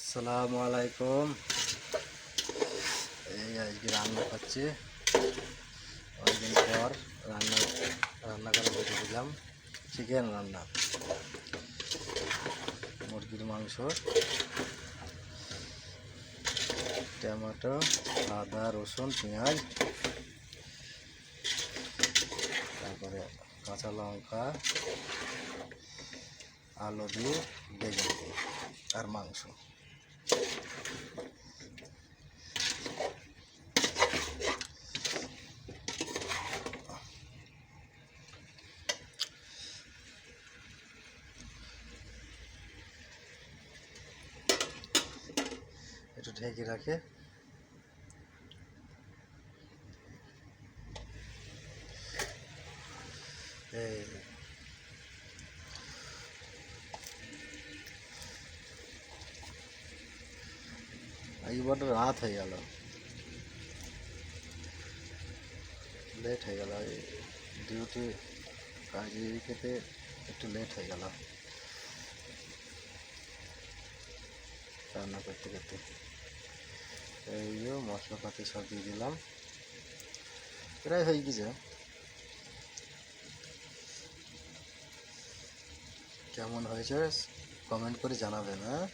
আসসালামু আলাইকুম। এই আজকে রান্না করছি, অনেকদিন পর রান্না করে বসে দিলাম। চিকেন রান্না, মুরগির মাংস, টমেটো, আদা, রসুন, পেঁয়াজ, তারপরে কাঁচা লঙ্কা, আলু দিয়ে, বেগুন দিয়ে আর মাংস। একটু ঢেকে রাখে এই বড় রাত হয়ে গেল, লেট হয়ে গেল। এই ডিউটি কাজে খেতে একটু লেট হয়ে গেল রান্না করতে করতে। এই মশলাপাতি সব দিয়ে দিলাম, প্রায় হয়ে গেছে। কেমন হয়েছে কমেন্ট করে জানাবেন। হ্যাঁ।